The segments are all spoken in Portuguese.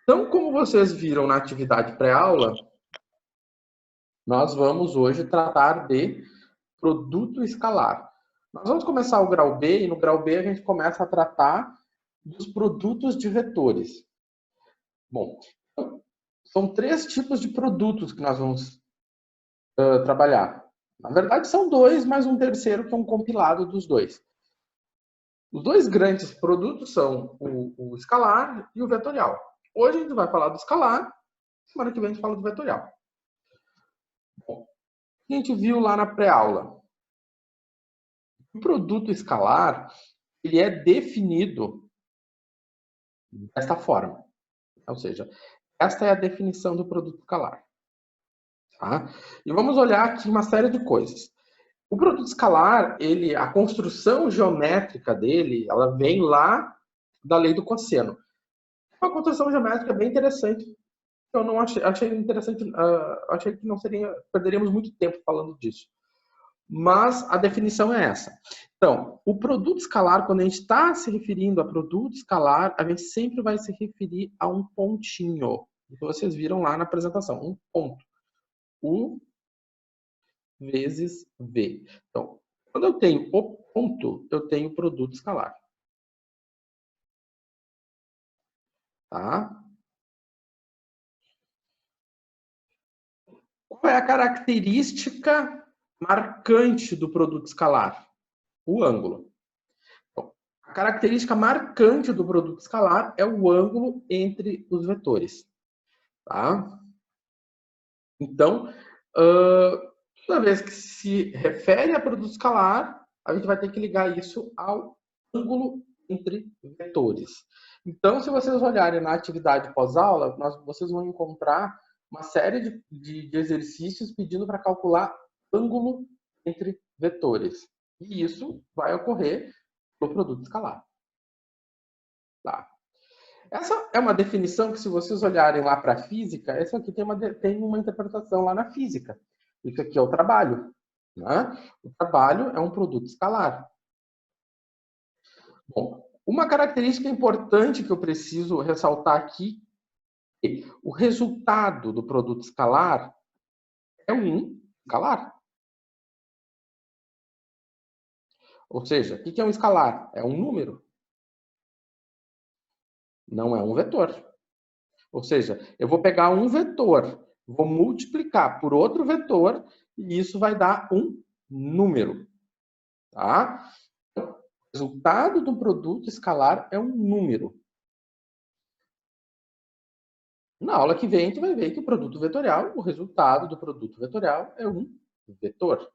Então, como vocês viram na atividade pré-aula, nós vamos hoje tratar de produto escalar. Nós vamos começar o grau B, e no grau B a gente começa a tratar dos produtos de vetores. Bom, são 3 tipos de produtos que nós vamos trabalhar. Na verdade, são 2, mais um terceiro que é um compilado dos 2. Os 2 grandes produtos são o escalar e o vetorial. Hoje a gente vai falar do escalar, semana que vem a gente fala do vetorial. Bom, a gente viu lá na pré-aula. O produto escalar, ele é definido desta forma. Ou seja, esta é a definição do produto escalar. Tá? E vamos olhar aqui uma série de coisas. O produto escalar, a construção geométrica dele, ela vem lá da lei do cosseno. Uma construção geométrica bem interessante. Eu não achei interessante, achei que não perderíamos muito tempo falando disso. Mas a definição é essa. Então, o produto escalar, quando a gente está se referindo a produto escalar, a gente sempre vai se referir a um pontinho. Que vocês viram lá na apresentação, um ponto. U vezes V. Então, quando eu tenho o ponto, eu tenho produto escalar. Tá? Qual é a característica marcante do produto escalar? O ângulo. Então, a característica marcante do produto escalar é o ângulo entre os vetores. Tá? Então, toda vez que se refere a produto escalar, a gente vai ter que ligar isso ao ângulo entre vetores. Então, se vocês olharem na atividade pós-aula, vocês vão encontrar uma série de exercícios pedindo para calcular ângulo entre vetores. E isso vai ocorrer no produto escalar. Tá? Essa é uma definição que, se vocês olharem lá para a física, essa aqui tem uma interpretação lá na física. Isso aqui é o trabalho. Né? O trabalho é um produto escalar. Bom, uma característica importante que eu preciso ressaltar aqui é que o resultado do produto escalar é um escalar. Ou seja, o que é um escalar? É um número. Não é um vetor. Ou seja, eu vou pegar um vetor, vou multiplicar por outro vetor e isso vai dar um número. Tá? O resultado do produto escalar é um número. Na aula que vem, a gente vai ver que o produto vetorial, o resultado do produto vetorial é um vetor.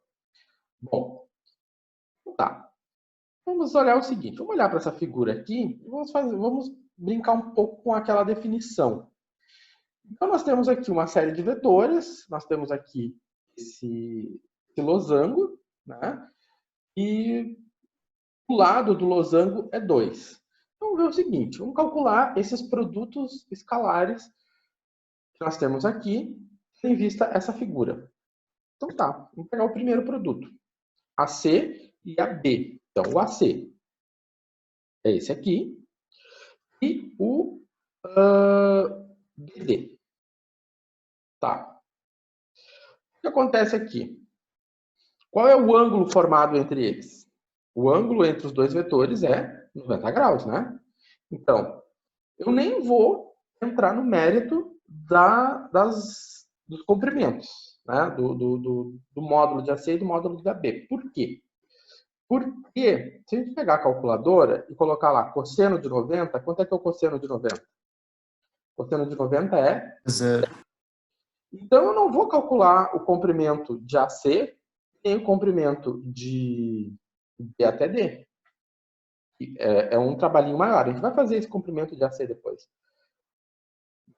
Bom, tá. Vamos olhar o seguinte, vamos olhar para essa figura aqui e vamos brincar um pouco com aquela definição. Então, nós temos aqui uma série de vetores, nós temos aqui esse losango, né? E o lado do losango é 2. Então, vamos ver o seguinte, vamos calcular esses produtos escalares que nós temos aqui, em vista essa figura. Então tá, vamos pegar o primeiro produto, AC e AB. Então, o AC é esse aqui e o BD. Tá. O que acontece aqui? Qual é o ângulo formado entre eles? O ângulo entre os dois vetores é 90 graus, né? Então, eu nem vou entrar no mérito dos comprimentos, né? do módulo de AC e do módulo de AB. Por quê? Porque, se a gente pegar a calculadora e colocar lá cosseno de 90, quanto é que é o cosseno de 90? O cosseno de 90 é 0. Então, eu não vou calcular o comprimento de AC nem o comprimento de B até D. É um trabalhinho maior. A gente vai fazer esse comprimento de AC depois.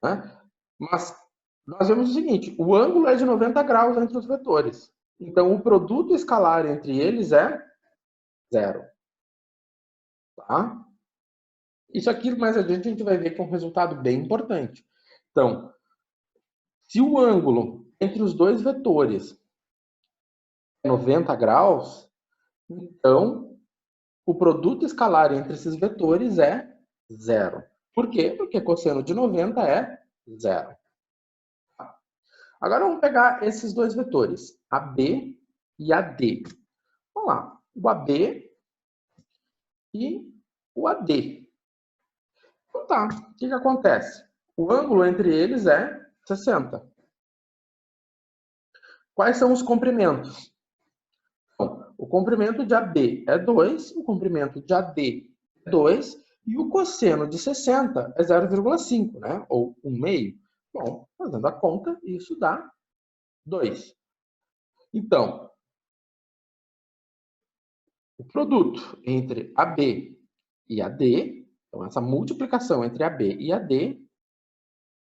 Né? Mas nós vemos o seguinte, o ângulo é de 90 graus entre os vetores. Então, o produto escalar entre eles é 0. Tá? Isso aqui, mais adiante, a gente vai ver que é um resultado bem importante. Então, se o ângulo entre os dois vetores é 90 graus, então o produto escalar entre esses vetores é 0. Por quê? Porque cosseno de 90 é 0. Agora vamos pegar esses dois vetores, AB e AD. Vamos lá, o AB e o AD. Então tá, o que acontece? O ângulo entre eles é 60. Quais são os comprimentos? Bom, o comprimento de AB é 2, o comprimento de AD é 2, e o cosseno de 60 é 0,5, né? Ou 1/2. Bom, fazendo a conta, isso dá 2. Então, o produto entre AB e AD, então essa multiplicação entre AB e AD,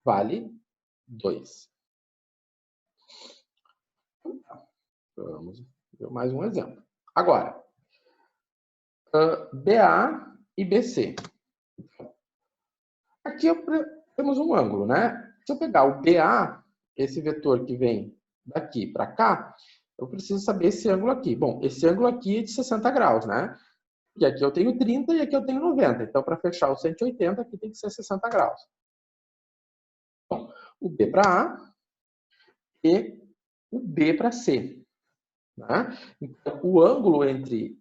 vale 2. Vamos ver mais um exemplo. Agora, BA e BC. Aqui temos um ângulo, né? Se eu pegar o BA, esse vetor que vem daqui para cá, eu preciso saber esse ângulo aqui. Bom, esse ângulo aqui é de 60 graus, né? E aqui eu tenho 30 e aqui eu tenho 90. Então, para fechar o 180, aqui tem que ser 60 graus. Bom, o B para A e o B para C. Né? Então, o ângulo entre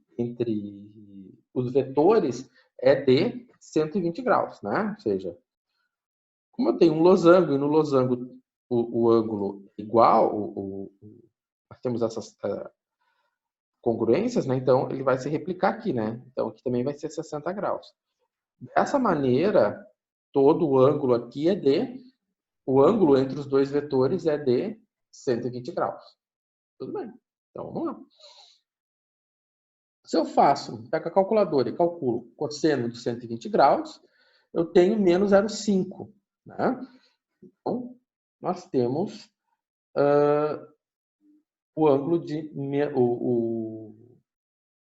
os vetores é de 120 graus, né? Ou seja, como eu tenho um losango e no losango o ângulo igual, nós temos essas congruências, né? Então ele vai se replicar aqui, né? Então aqui também vai ser 60 graus. Dessa maneira, todo o ângulo aqui o ângulo entre os dois vetores é de 120 graus. Tudo bem. Então vamos lá. Se eu pego a calculadora e calculo cosseno de 120 graus, eu tenho menos 0,5, né? Então, nós temos o ângulo de...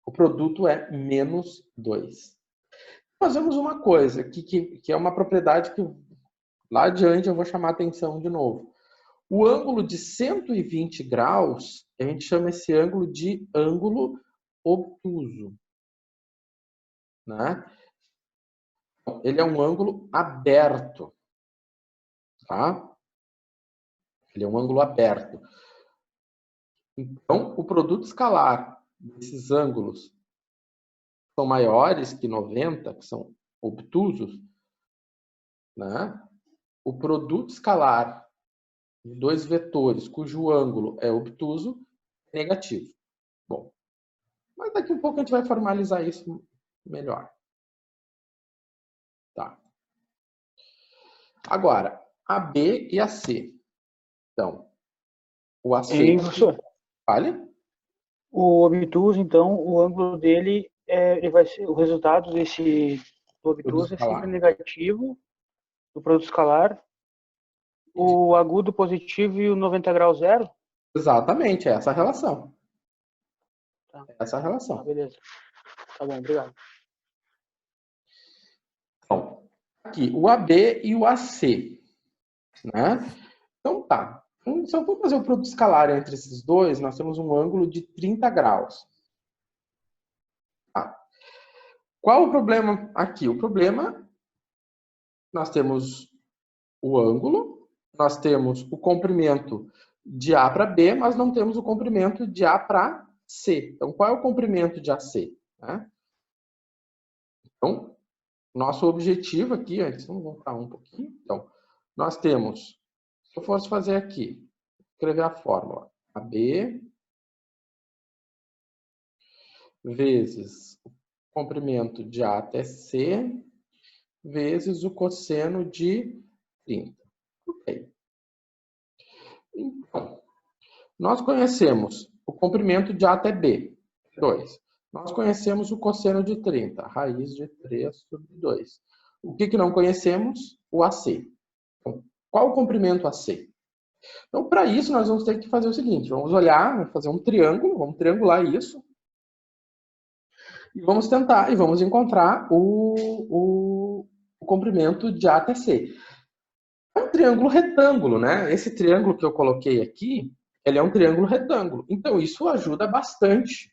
O produto é menos 2. Fazemos uma coisa, que é uma propriedade que lá adiante eu vou chamar a atenção de novo. O ângulo de 120 graus, a gente chama esse ângulo de ângulo obtuso. Né? Ele é um ângulo aberto. Tá? Ele é um ângulo aberto. Então, o produto escalar desses ângulos são maiores que 90, que são obtusos, né? O produto escalar de dois vetores cujo ângulo é obtuso é negativo. Bom, mas daqui a um pouco a gente vai formalizar isso melhor. Tá. Agora, a B e a C. Então, o AC... professor? Vale? O obtuso, então, o ângulo dele, ele vai ser, o resultado do obtuso é sempre negativo, do produto escalar. O agudo positivo e o 90 graus zero? Exatamente, é essa a relação. Tá. Essa é a relação. Beleza. Tá bom, obrigado. Então, aqui, o AB e o AC. Né? Então, tá. Então, se eu for fazer o produto escalar entre esses dois, nós temos um ângulo de 30 graus. Tá. Qual o problema aqui? O problema, nós temos o ângulo, nós temos o comprimento de A para B, mas não temos o comprimento de A para C. Então, qual é o comprimento de AC? Né? Então, nosso objetivo aqui, antes, vamos voltar um pouquinho. Então, nós temos, se eu fosse fazer aqui, escrever a fórmula, AB vezes o comprimento de A até C, vezes o cosseno de 30. Ok. Então, nós conhecemos o comprimento de A até B, 2. Nós conhecemos o cosseno de 30, raiz de 3 sobre 2. O que não conhecemos? O AC. Então, qual o comprimento AC? Então, para isso, nós vamos ter que fazer o seguinte. Vamos olhar, vamos fazer um triângulo, vamos triangular isso. E vamos tentar, e vamos encontrar o comprimento de A até C. É um triângulo retângulo, né? Esse triângulo que eu coloquei aqui, ele é um triângulo retângulo. Então, isso ajuda bastante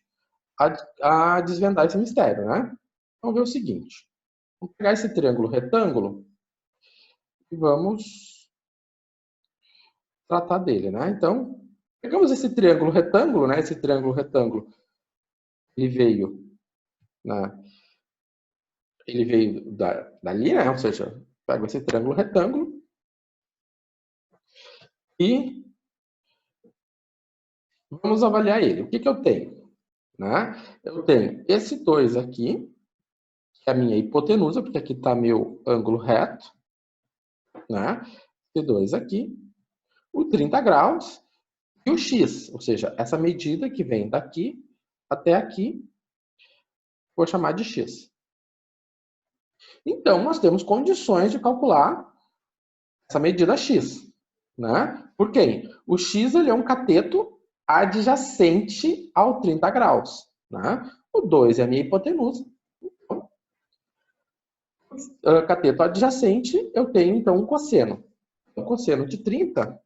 a desvendar esse mistério, né? Vamos ver o seguinte. Vamos pegar esse triângulo retângulo e vamos tratar dele, né? Então, pegamos esse triângulo retângulo, né? Esse triângulo retângulo, ele veio, né? Ele veio dali, né? Ou seja, pego esse triângulo retângulo e vamos avaliar ele. O que que eu tenho? Né? Eu tenho esse 2 aqui, que é a minha hipotenusa, porque aqui está meu ângulo reto, né? Esse 2 aqui, o 30 graus e o x, ou seja, essa medida que vem daqui até aqui, vou chamar de x. Então, nós temos condições de calcular essa medida x, né? Por quê? O x ele é um cateto adjacente ao 30 graus, né? O 2 é a minha hipotenusa. Então, cateto adjacente, eu tenho então um cosseno. O cosseno de 30,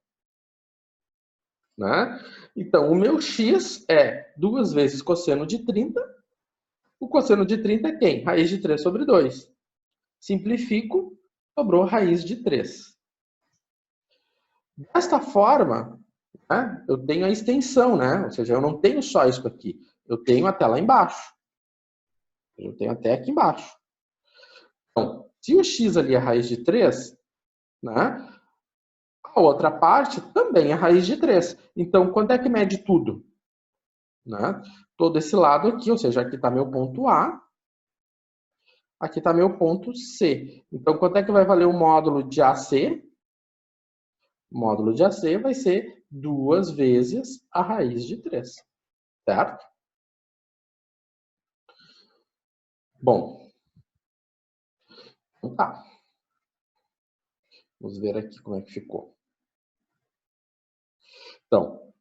né? Então, o meu x é 2 vezes cosseno de 30. O cosseno de 30 é quem? Raiz de 3 sobre 2. Simplifico, sobrou raiz de 3. Desta forma, né, eu tenho a extensão, né? Ou seja, eu não tenho só isso aqui. Eu tenho até lá embaixo. Eu tenho até aqui embaixo. Então, se o x ali é raiz de 3, né, a outra parte também é raiz de 3. Então, quanto é que mede tudo? Né? Todo esse lado aqui, ou seja, aqui está meu ponto A, aqui está meu ponto C. Então, quanto é que vai valer o módulo de AC? O módulo de AC vai ser 2 vezes a raiz de 3, certo? Bom, então tá. Vamos ver aqui como é que ficou. Então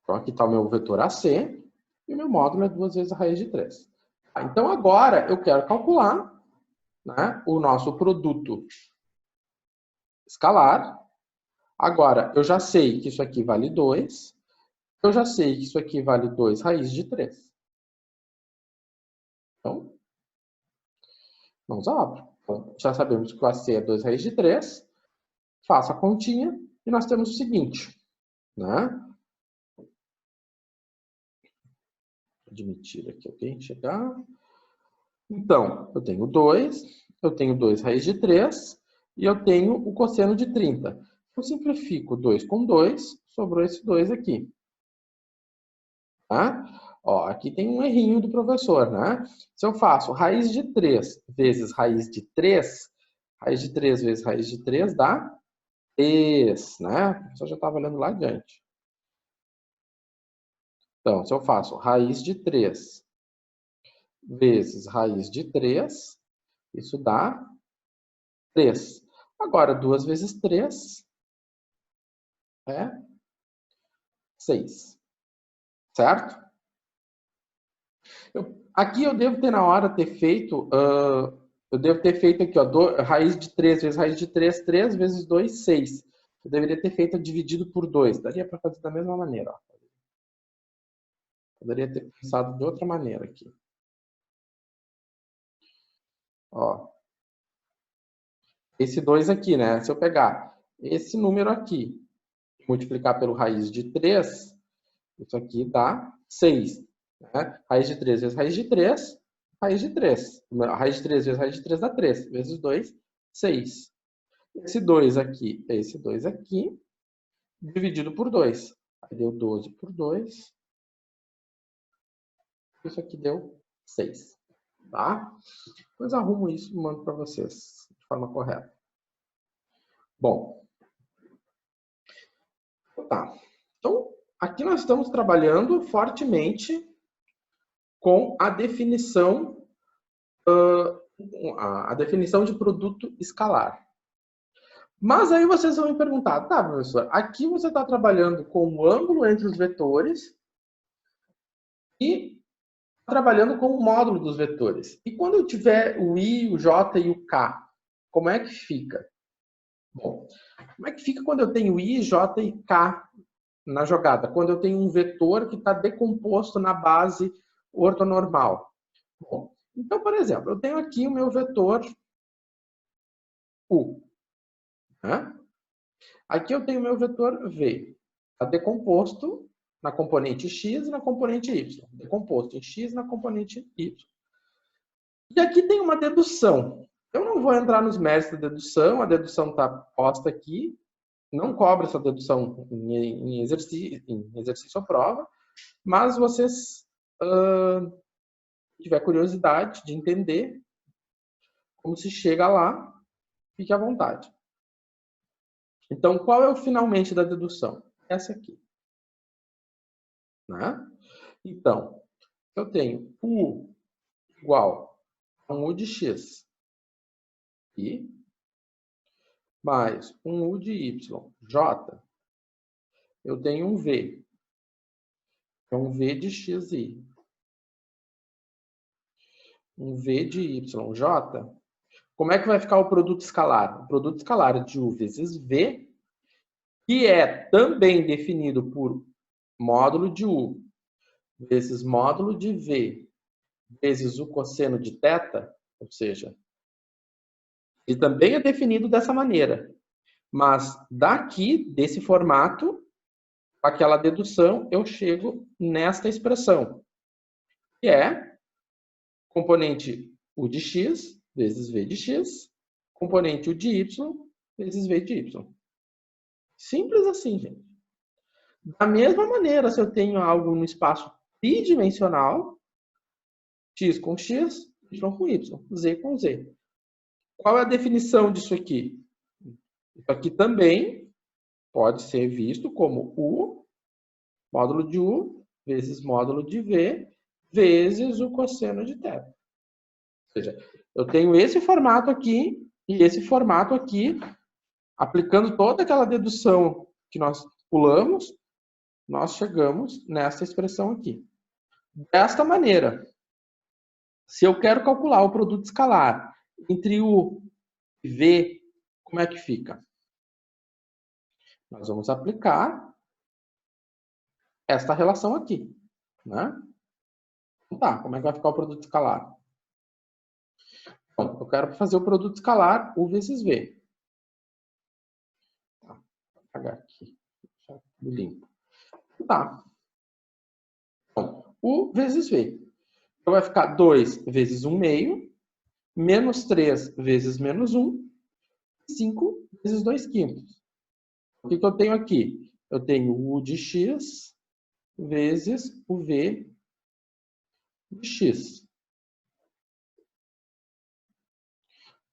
aqui está o meu vetor AC e o meu módulo é 2 vezes a raiz de 3. Então, agora eu quero calcular, né, o nosso produto escalar. Agora, eu já sei que isso aqui vale 2. Eu já sei que isso aqui vale 2 raiz de 3. Então, vamos lá. Então, já sabemos que o AC é 2 raiz de 3. Faço a continha e nós temos o seguinte, né? Vou admitir aqui, ok? Chegar. Então, eu tenho 2 raiz de 3 e eu tenho o cosseno de 30. Eu simplifico 2 com 2, sobrou esse 2 aqui. Tá? Ó, aqui tem um errinho do professor, né? Se eu faço raiz de 3 vezes raiz de 3, raiz de 3 vezes raiz de 3 dá 3, né? O professor já estava olhando lá adiante. Então, se eu faço raiz de 3 vezes raiz de 3, isso dá 3. Agora, 2 vezes 3 é 6. Certo? Aqui eu devo ter na hora ter feito... eu devo ter feito aqui, ó, raiz de 3 vezes raiz de 3, 3 vezes 2, 6. Eu deveria ter feito dividido por 2. Daria para fazer da mesma maneira. Ó. Poderia ter pensado de outra maneira aqui. Ó. Esse 2 aqui, né? Se eu pegar esse número aqui e multiplicar pelo raiz de 3, isso aqui dá 6. Né? Raiz de 3 vezes raiz de 3, raiz de 3. Raiz de 3 vezes raiz de 3 dá 3. Vezes 2, 6. Esse 2 aqui é esse 2 aqui, dividido por 2. Aí deu 12 por 2. Isso aqui deu 6. Tá? Depois arrumo isso e mando para vocês de forma correta. Bom. Tá. Então, aqui nós estamos trabalhando fortemente com a definição de produto escalar. Mas aí vocês vão me perguntar, tá, professor, aqui você está trabalhando com o ângulo entre os vetores e trabalhando com o módulo dos vetores. E quando eu tiver o I, o J e o K, como é que fica? Bom, como é que fica quando eu tenho I, J e K na jogada? Quando eu tenho um vetor que está decomposto na base ortonormal. Bom, então, por exemplo, eu tenho aqui o meu vetor U. Né? Aqui eu tenho meu vetor V. Está decomposto na componente x e na componente y. Decomposto em x na componente y. E aqui tem uma dedução. Eu não vou entrar nos méritos da dedução. A dedução está posta aqui. Não cobra essa dedução em exercício ou prova. Mas vocês tiver curiosidade de entender como se chega lá, fique à vontade. Então, qual é o finalmente da dedução? Essa aqui. Né? Então, eu tenho U igual a um U de X I mais um U de Y, J. Eu tenho um V. É um V de XI. Um V de YJ. Como é que vai ficar o produto escalar? O produto escalar de U vezes V, que é também definido por módulo de U vezes módulo de V vezes o cosseno de θ, ou seja, ele também é definido dessa maneira. Mas daqui, desse formato, com aquela dedução, eu chego nesta expressão, que é componente U de X vezes V de X, componente U de Y vezes V de Y. Simples assim, gente. Da mesma maneira, se eu tenho algo no espaço tridimensional, x com x, y com y, z com z. Qual é a definição disso aqui? Isso aqui também pode ser visto como U, módulo de U, vezes módulo de V, vezes o cosseno de θ. Ou seja, eu tenho esse formato aqui e esse formato aqui, aplicando toda aquela dedução que nós pulamos, nós chegamos nessa expressão aqui. Desta maneira, se eu quero calcular o produto escalar entre U e V, como é que fica? Nós vamos aplicar esta relação aqui. Né? Então, tá, como é que vai ficar o produto escalar? Bom, eu quero fazer o produto escalar U vezes V. Tá, vou apagar aqui. Deixar tudo limpo. Tá. Bom, U vezes V. Então, vai ficar 2 vezes 1 meio, menos 3 vezes menos 1, 5 vezes 2 quintos. O que eu tenho aqui? Eu tenho U de X vezes o V de X.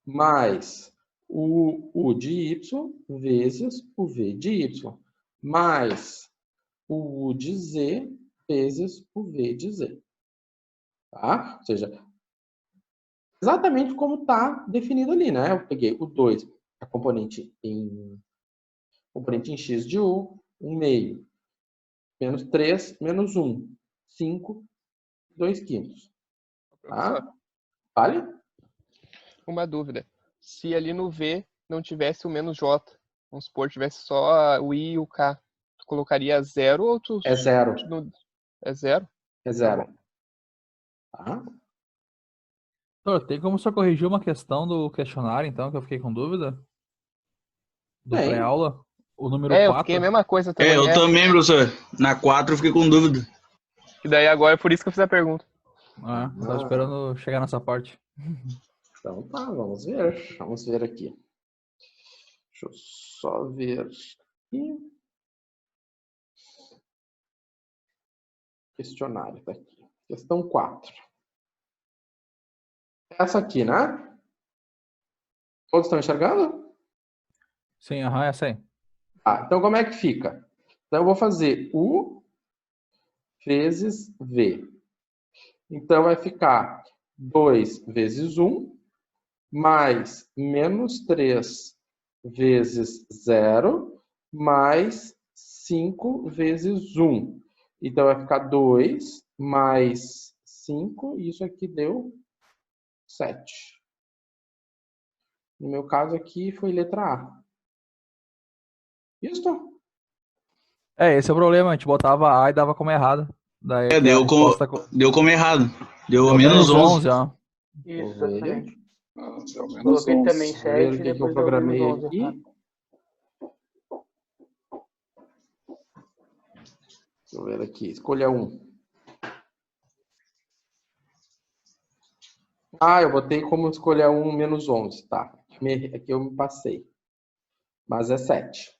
Mais o U de Y vezes o V de Y. Mais o U de Z vezes o V de Z. Tá? Ou seja, exatamente como está definido ali, né? Eu peguei o 2, a componente em x de U, 1 meio, menos 3, menos 1, 5, 2 quintos. Tá? Vale? Uma dúvida. Se ali no V não tivesse o menos J, vamos supor, tivesse só o I e o K, tu colocaria 0 ou tu... É 0. É 0? É 0. Tá? Tem como só corrigir uma questão do questionário, então, que eu fiquei com dúvida? Do Tem. pré-aula? O número Eu 4. fiquei a mesma coisa também. Eu também, professor. Na 4 eu fiquei com dúvida. E daí agora é por isso que eu fiz a pergunta. Tava esperando chegar nessa parte. Então tá, vamos ver. Vamos ver aqui. Deixa eu só ver aqui. Questionário tá aqui. Questão 4. Essa aqui, né? Todos estão enxergando? Sim, essa aí. Ah, então como é que fica? Então eu vou fazer U vezes V. Então vai ficar 2 vezes 1 mais menos 3 vezes 0 mais 5 vezes 1. Então vai ficar 2 mais 5, e isso aqui deu 7. No meu caso aqui foi letra A. Isso? Esse é o problema, a gente botava A e dava como errado. Daí Deu como errado. Deu menos 11. Ó. Isso, exatamente. Coloquei Coloquei também 7 o que eu programei aqui. Deixa eu ver aqui. Escolha um. Ah, eu botei como escolha 1 menos 11. Tá. Aqui eu me passei. Mas é 7.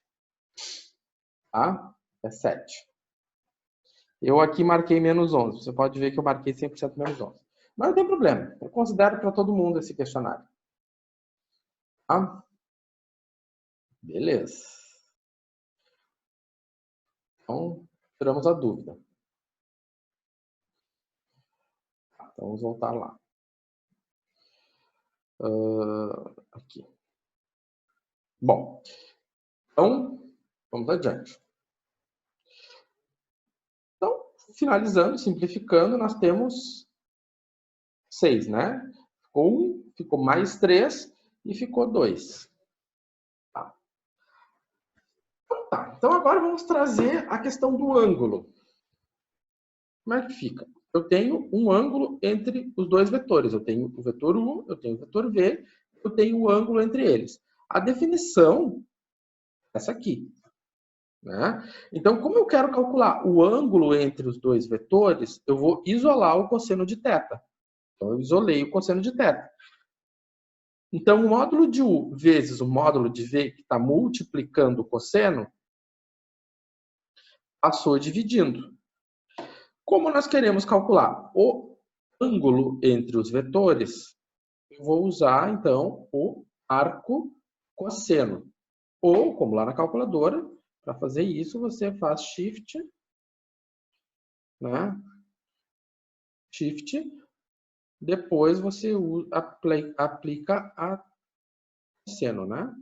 Tá? É 7. Eu aqui marquei menos 11. Você pode ver que eu marquei 100% menos 11. Mas não tem problema. Eu considero para todo mundo esse questionário. Tá? Beleza. Então, tiramos a dúvida. Então, vamos voltar lá. Aqui. Bom, então, vamos adiante. Então, finalizando, simplificando, nós temos 6, né? Ficou 1, ficou mais 3 e ficou 2. Tá. Então, agora vamos trazer a questão do ângulo. Como é que fica? Eu tenho um ângulo entre os dois vetores. Eu tenho o vetor U, eu tenho o vetor V, eu tenho o ângulo entre eles. A definição é essa aqui. Né? Então, como eu quero calcular o ângulo entre os dois vetores, eu vou isolar o cosseno de θ. Então, eu isolei o cosseno de θ. Então, o módulo de U vezes o módulo de V, que está multiplicando o cosseno, passou dividindo. Como nós queremos calcular o ângulo entre os vetores, eu vou usar, então, o arco cosseno. Ou, como lá na calculadora, para fazer isso, você faz Shift, né? Shift, depois você aplica a cosseno, né?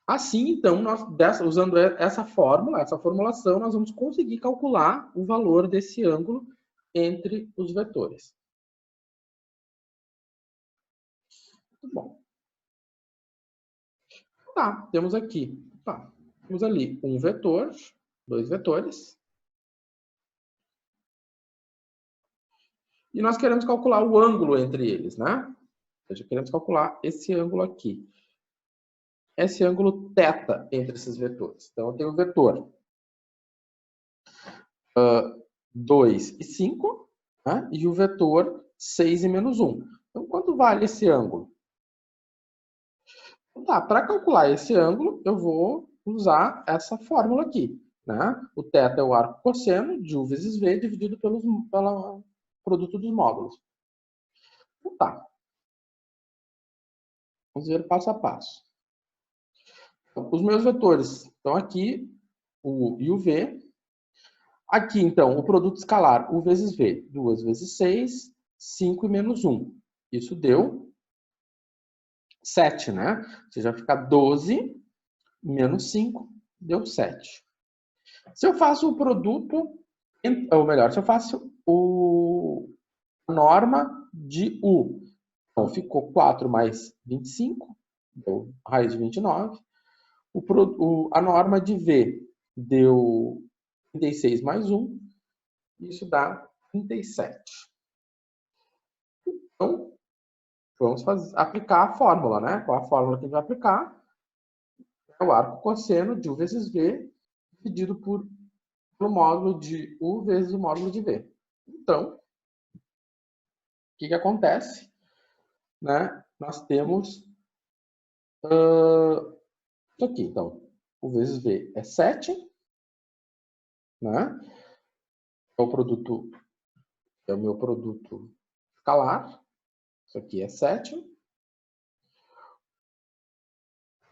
Assim, então, usando essa fórmula, essa formulação, nós vamos conseguir calcular o valor desse ângulo entre os vetores. Muito bom. Tá, temos aqui. Tá, temos ali um vetor, dois vetores. E nós queremos calcular o ângulo entre eles, né? Ou seja, queremos calcular esse ângulo aqui. Esse ângulo θ entre esses vetores. Então, eu tenho o vetor 2 e 5, né? E o vetor 6 e menos 1. Então, quanto vale esse ângulo? Tá, para calcular esse ângulo, eu vou usar essa fórmula aqui. Né? O θ é o arco cosseno de U vezes V dividido pelo produto dos módulos. Então, tá. Vamos ver passo a passo. Então, os meus vetores estão aqui, o U e o V. Aqui, então, o produto escalar, U vezes V. 2 vezes 6, 5 e menos 1. Isso deu 7, né? Ou seja, fica 12 menos 5, deu 7. Se eu faço o produto, ou melhor, se eu faço a norma de U, então ficou 4 mais 25, deu raiz de 29. A norma de V deu 36 mais 1, isso dá 37. Então, vamos aplicar a fórmula, né? Qual a fórmula que a gente vai aplicar? É o arco cosseno de U vezes V dividido pelo módulo de U vezes o módulo de V. Então, o que acontece? Né? Nós temos isso aqui. Então, U vezes V é 7. Né? É o meu produto escalar. Isso aqui é 7.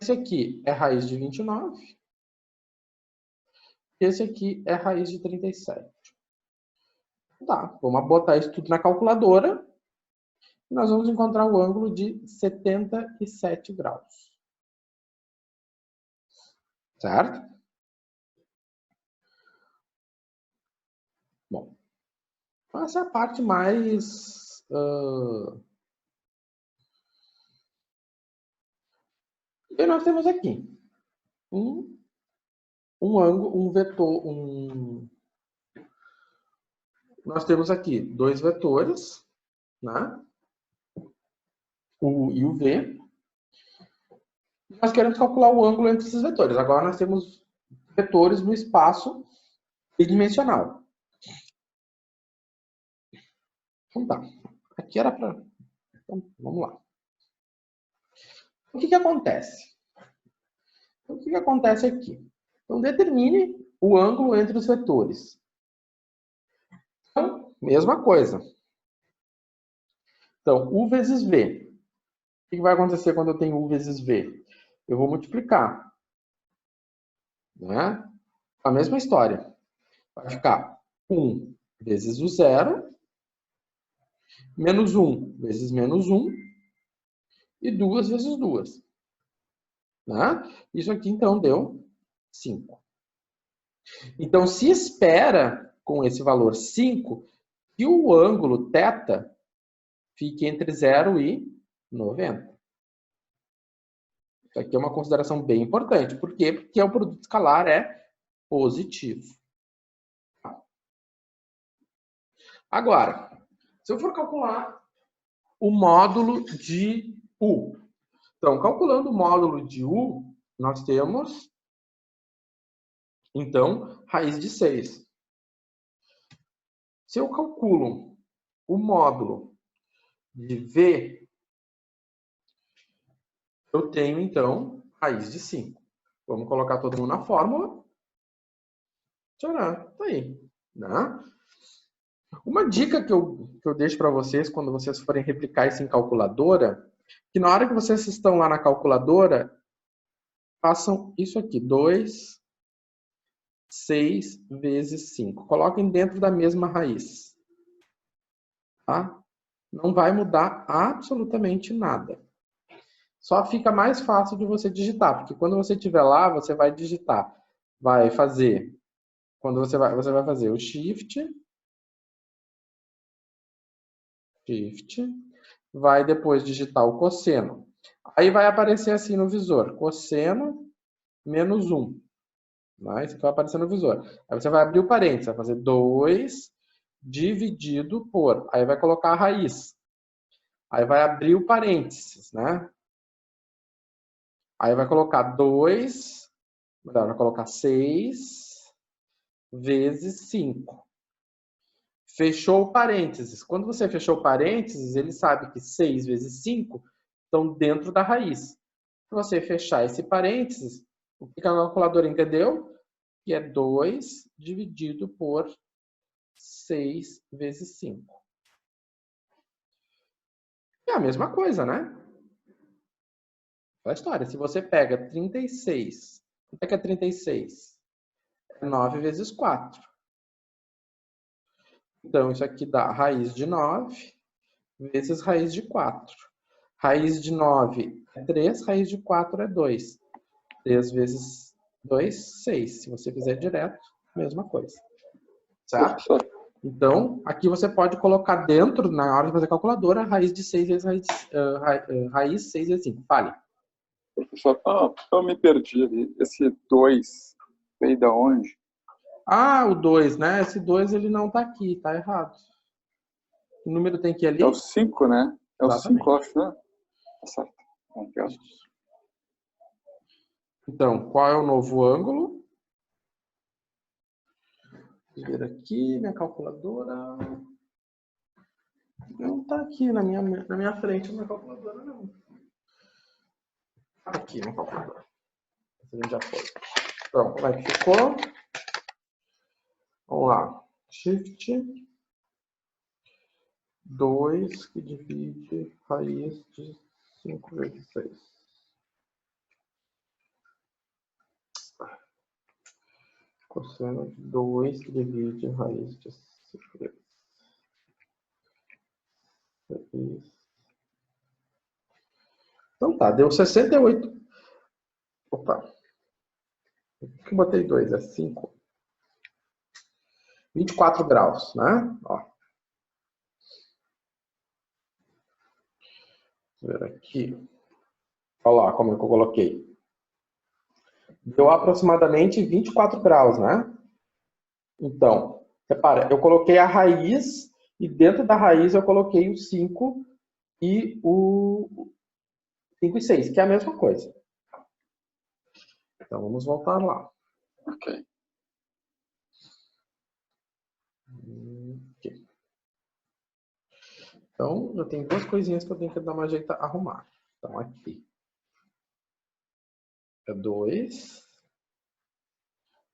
Esse aqui é raiz de 29. Esse aqui é raiz de 37. Tá, vamos botar isso tudo na calculadora. E nós vamos encontrar o ângulo de 77 graus. Certo? Bom, essa é a parte mais... E nós temos aqui um ângulo, um vetor, nós temos aqui dois vetores, né? O U e o V. nós queremos calcular o ângulo entre esses vetores. Agora nós temos vetores no espaço tridimensional. Então tá. Aqui era para... Então, vamos lá. O que acontece? Então, o que acontece aqui? Então, determine o ângulo entre os vetores. Então, mesma coisa. Então, U vezes V. O que vai acontecer quando eu tenho U vezes V? Eu vou multiplicar. Né? A mesma história. Vai ficar 1 vezes o 0, menos 1 vezes menos 1, e 2 vezes 2. Né? Isso aqui, então, deu 5. Então, se espera, com esse valor 5, que o ângulo θ fique entre 0 e 90. Isso aqui é uma consideração bem importante. Por quê? Porque o produto escalar é positivo. Agora, se eu for calcular o módulo de U. Então, calculando o módulo de U, nós temos, então, raiz de 6. Se eu calculo o módulo de V, eu tenho, então, raiz de 5. Vamos colocar todo mundo na fórmula. Tcharam, tá aí. Né? Uma dica que eu deixo para vocês, quando vocês forem replicar isso em calculadora, que na hora que vocês estão lá na calculadora, façam isso aqui, 2, 6 vezes 5. Coloquem dentro da mesma raiz. Tá? Não vai mudar absolutamente nada. Só fica mais fácil de você digitar, porque quando você estiver lá, você vai digitar. Vai fazer, quando você vai fazer o shift, vai depois digitar o cosseno. Aí vai aparecer assim no visor, cosseno menos 1. Né? Isso aqui vai aparecer no visor. Aí você vai abrir o parênteses, vai fazer 2 dividido por... Aí vai colocar a raiz. Aí vai abrir o parênteses, né? Aí vai colocar 2, vai colocar 6 vezes 5. Fechou o parênteses. Quando você fechou o parênteses, ele sabe que 6 vezes 5 estão dentro da raiz. Se você fechar esse parênteses, o que a calculadora entendeu? Que é 2 dividido por 6 vezes 5. É a mesma coisa, né? É a história. Se você pega 36, quanto é que é 36? É 9 vezes 4. Então, isso aqui dá raiz de 9 vezes raiz de 4. Raiz de 9 é 3, raiz de 4 é 2. 3 vezes 2, 6. Se você fizer direto, mesma coisa. Certo? Então, aqui você pode colocar dentro, na hora de fazer a calculadora, raiz de 6 vezes raiz 6 vezes 5. Fale. Professor, eu me perdi ali. Esse 2 veio da onde? Ah, o 2, né? Esse 2 ele não tá aqui, tá errado. O número tem que ir ali? É o 5, né? É o 5, acho, né? Tá certo. Então, qual é o novo ângulo? Vou ver aqui, minha calculadora. Não tá aqui na minha frente, a minha calculadora não. Tá aqui na calculadora. A gente já foi. Então, como é que ficou? Vamos lá. Shift 2 que divide raiz de 5 vezes 6. Cosseno de 2 que divide raiz de 5 vezes 6. Então tá, deu 68. Opa. Por que eu botei 2? É 5. 24 graus, né? Ó. Vou ver aqui. Olha lá como é que eu coloquei. Deu aproximadamente 24 graus, né? Então, repara, eu coloquei a raiz e dentro da raiz eu coloquei o 5 e o 5 e 6, que é a mesma coisa. Então, vamos voltar lá. Ok. Ok. Então, eu tenho duas coisinhas que eu tenho que dar uma jeito a arrumar. Então, aqui é 2,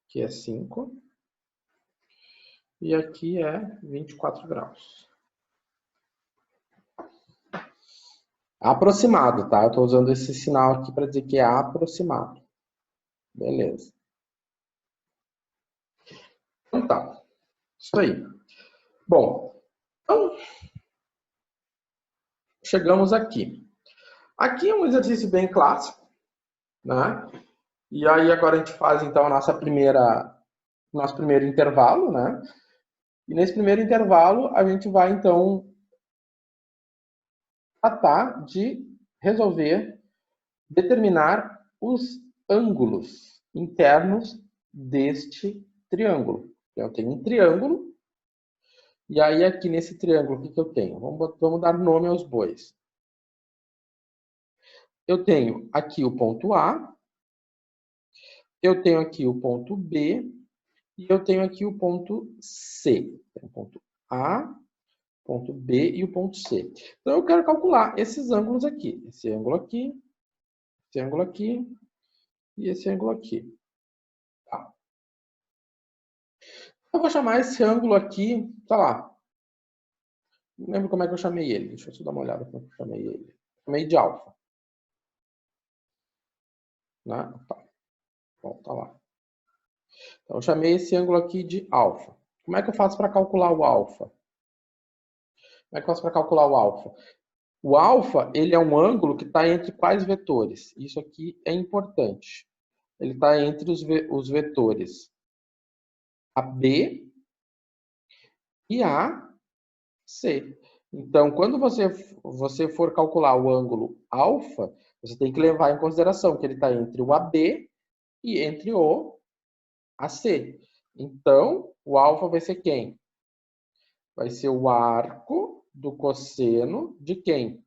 aqui é 5, e aqui é 24 graus. Aproximado, tá? Eu estou usando esse sinal aqui para dizer que é aproximado. Beleza. Então tá. Isso aí. Bom, então, chegamos aqui. Aqui é um exercício bem clássico, né? E aí agora a gente faz então a nosso primeiro intervalo, né? E nesse primeiro intervalo a gente vai então tratar de resolver, determinar os ângulos internos deste triângulo. Eu tenho um triângulo, e aí aqui nesse triângulo, o que eu tenho? Vamos dar nome aos bois. Eu tenho aqui o ponto A, eu tenho aqui o ponto B, e eu tenho aqui o ponto C. O ponto A, ponto B e o ponto C. Então eu quero calcular esses ângulos aqui. Esse ângulo aqui, esse ângulo aqui e esse ângulo aqui. Tá. Eu vou chamar esse ângulo aqui, tá lá. Não lembro como é que eu chamei ele. Deixa eu só dar uma olhada como é que eu chamei ele. Chamei de alfa. Né? Tá. Bom, tá lá. Então eu chamei esse ângulo aqui de alfa. Como é que eu faço para calcular o alfa? Como é que eu faço para calcular o alfa? O alfa, ele é um ângulo que está entre quais vetores? Isso aqui é importante. Ele está entre os vetores AB e AC. Então, quando você for calcular o ângulo alfa, você tem que levar em consideração que ele está entre o AB e entre o AC. Então, o alfa vai ser quem? Vai ser o arco do cosseno de quem?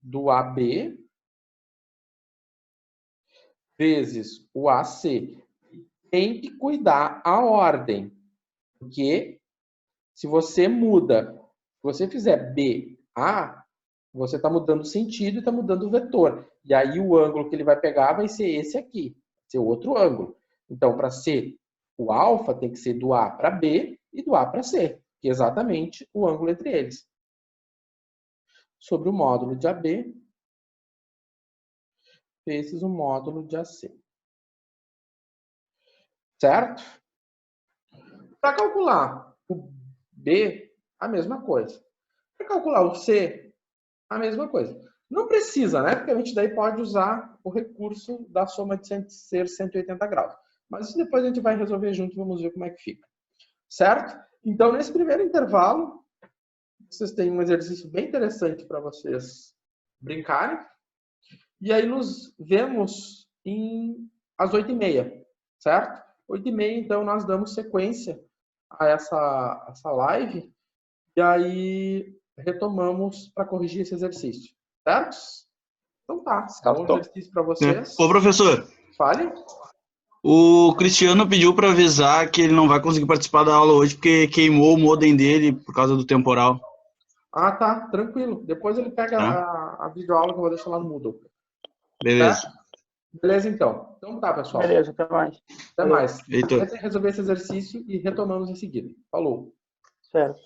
Do AB vezes o AC. Tem que cuidar a ordem, porque se você muda, se você fizer BA, você está mudando o sentido e está mudando o vetor. E aí o ângulo que ele vai pegar vai ser esse aqui, ser outro ângulo. Então, para ser o alfa, tem que ser do A para B e do A para C, que é exatamente o ângulo entre eles. Sobre o módulo de AB vezes o módulo de AC. Certo? Para calcular o B, a mesma coisa. Para calcular o C, a mesma coisa. Não precisa, né? Porque a gente daí pode usar o recurso da soma de ser 180 graus. Mas isso depois a gente vai resolver junto e vamos ver como é que fica. Certo? Então, nesse primeiro intervalo, vocês têm um exercício bem interessante para vocês brincarem. E aí nos vemos às 8h30, certo? 8h30, então, nós damos sequência a essa live. E aí retomamos para corrigir esse exercício, certo? Então tá, bom exercício para vocês. Ô, professor. Fale. O Cristiano pediu para avisar que ele não vai conseguir participar da aula hoje porque queimou o modem dele por causa do temporal. Ah, tá, tranquilo. Depois ele pega a videoaula que eu vou deixar lá no Moodle. Beleza. Tá? Beleza, então. Então tá, pessoal. Beleza, até mais. Até mais. Eita. Tentem resolver esse exercício e retomamos em seguida. Falou. Certo.